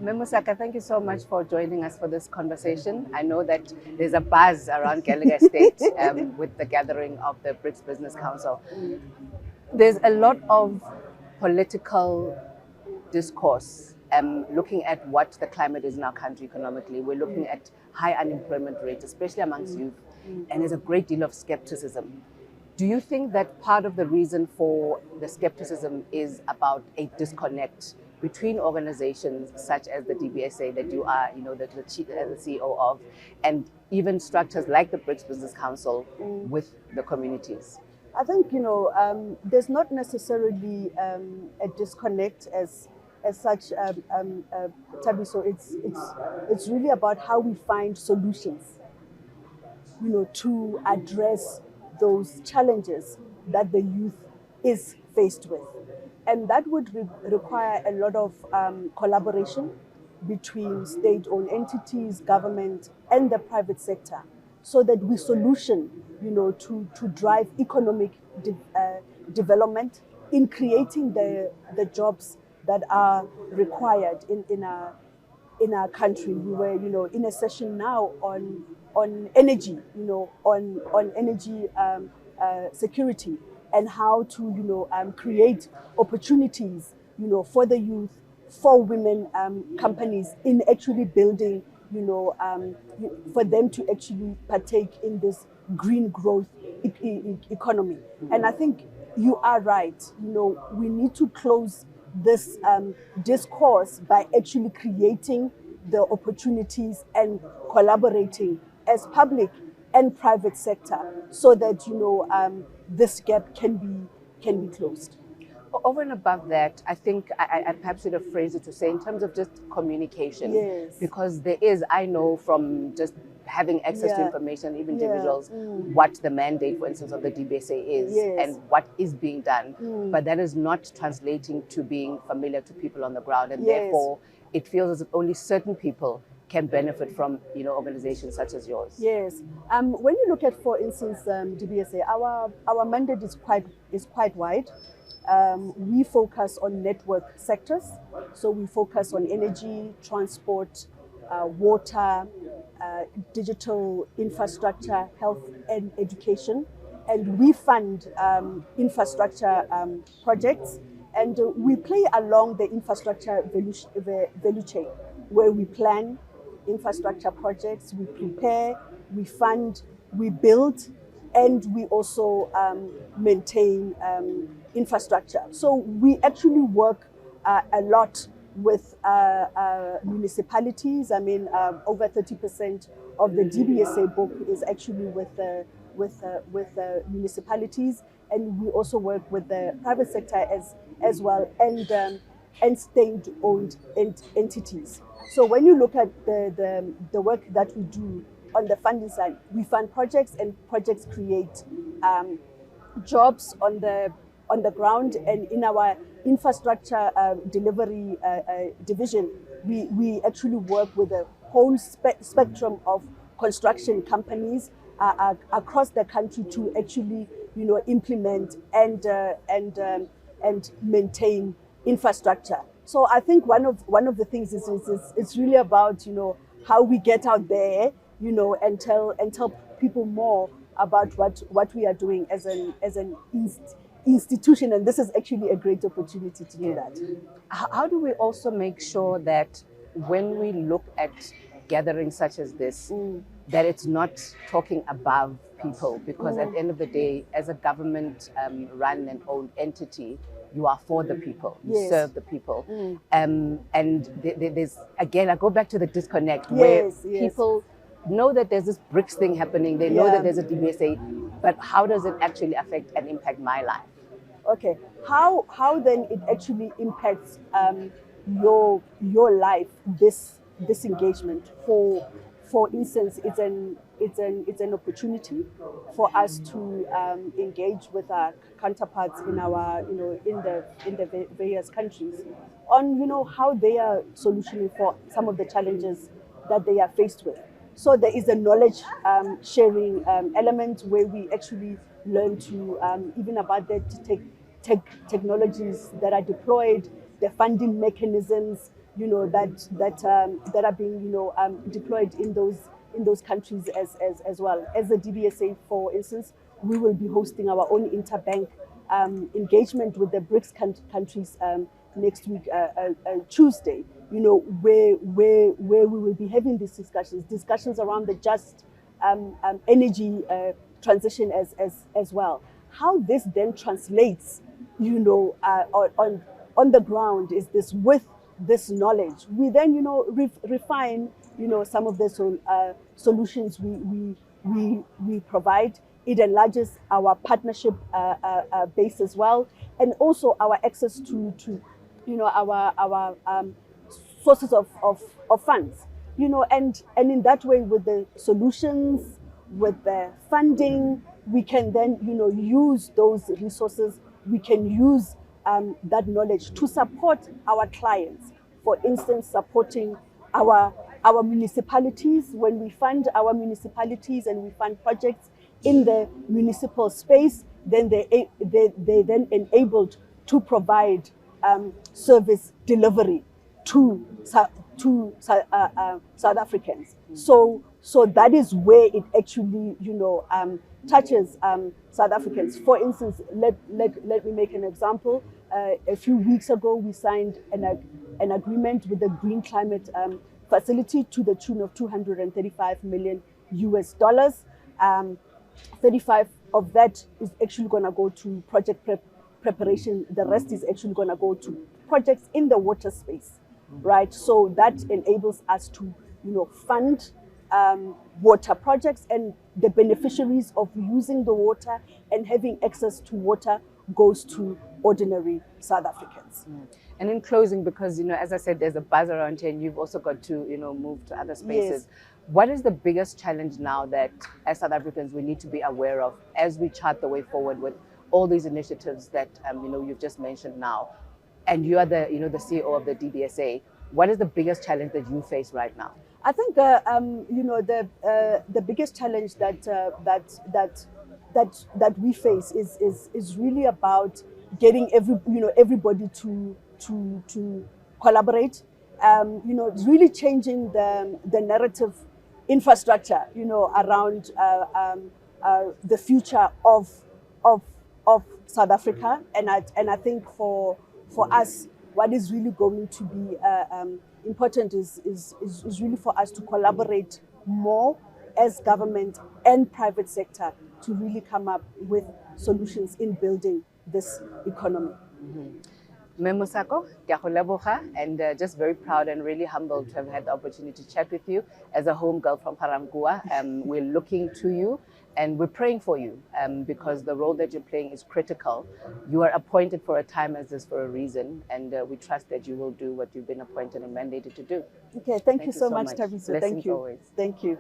Mosako, thank you so much for joining us for this conversation. I know that there's a buzz around Gallagher Estate with the gathering of the BRICS Business Council. There's a lot of political discourse looking at what the climate is in our country economically. We're looking at high unemployment rates, especially amongst youth, and there's a great deal of skepticism. Do you think that part of the reason for the skepticism is about a disconnect between organizations such as the DBSA that you are, the CEO of, and even structures like the BRICS Business Council with the communities? I think, there's not necessarily a disconnect as such, Tabiso. It's really about how we find solutions, to address those challenges that the youth is faced with. And that would require a lot of collaboration between state-owned entities, government, and the private sector, so that we solution, to drive economic development in creating the jobs that are required in our country. We were, in a session now on energy, on energy security, and how to, create opportunities, for the youth, for women companies in actually building, for them to actually partake in this green growth economy. And I think you are right. We need to close this discourse by actually creating the opportunities and collaborating as public and private sector, so that this gap can be closed. Over and above that, I think I perhaps should have phrased it to say in terms of just communication. Yes. Because there is, I know from just having access to information, even individuals, what the mandate, for instance, of the DBSA is and what is being done. But that is not translating to being familiar to people on the ground. And therefore, it feels as if only certain people can benefit from, organizations such as yours. Yes. When you look at, for instance, DBSA, our mandate is quite wide. We focus on network sectors. So we focus on energy, transport, water, digital infrastructure, health and education. And we fund infrastructure projects. And we play along the infrastructure value chain, where we plan infrastructure projects, we prepare, we fund, we build, and we also maintain infrastructure. So we actually work a lot with municipalities. I mean, over 30% of the DBSA book is actually with municipalities, and we also work with the private sector as well, and state-owned entities. So when you look at the work that we do on the funding side, we fund projects, and projects create jobs on the ground. And in our infrastructure delivery division, we actually work with a whole spectrum of construction companies across the country to actually, implement and maintain infrastructure. So I think one of the things is it's really about, how we get out there, and tell people more about what we are doing as an institution. And this is actually a great opportunity to do that. How do we also make sure that when we look at gatherings such as this, that it's not talking above people? Because at the end of the day, as a government run and owned entity, you are for the people, you serve the people. And there's, again, I go back to the disconnect where people know that there's this BRICS thing happening, they know that there's a DBSA, but how does it actually affect and impact my life? Okay, how then it actually impacts your life, this engagement? For instance, it's an opportunity for us to engage with our counterparts in our in the various countries on how they are solutioning for some of the challenges that they are faced with. So there is a knowledge sharing element where we actually learn to even about the technologies that are deployed, the funding mechanisms, that are being deployed in those countries as well. As the DBSA, for instance, we will be hosting our own interbank engagement with the BRICS countries next week, Tuesday. Where we will be having these discussions around the just energy transition as well. How this then translates, on the ground is this with this knowledge. We then, refine, some of the solutions we provide. It enlarges our partnership base as well, and also our access to our sources of funds. And in that way, with the solutions, with the funding, we can then use those resources. We can use that knowledge to support our clients. For instance, supporting our municipalities. When we fund our municipalities and we fund projects in the municipal space, then they then enabled to provide service delivery to South Africans. So that is where it actually touches South Africans. For instance, let me make an example. A few weeks ago, we signed an agreement with the Green Climate Facility to the tune of $235 million US. 35 of that is actually going to go to project preparation. The rest is actually going to go to projects in the water space, right? So that enables us to, fund water projects, and the beneficiaries of using the water and having access to water goes to ordinary South Africans. And in closing, because as I said, there's a buzz around here, and you've also got to move to other spaces. Yes. What is the biggest challenge now that, as South Africans, we need to be aware of as we chart the way forward with all these initiatives that you've just mentioned now, and you are the the CEO of the DBSA? What is the biggest challenge that you face right now? I think the biggest challenge that we face is really about getting everybody to collaborate. Really changing the narrative infrastructure around the future of South Africa, and I think for us, what is really going to be important is really for us to collaborate more as government and private sector to really come up with solutions in building this economy. Mosako, and just very proud and really humbled to have had the opportunity to chat with you as a home girl from Harangua. We're looking to you and we're praying for you because the role that you're playing is critical. You are appointed for a time as this for a reason, and we trust that you will do what you've been appointed and mandated to do. Okay, thank you so much, Thabiso. Blessings always. Thank you.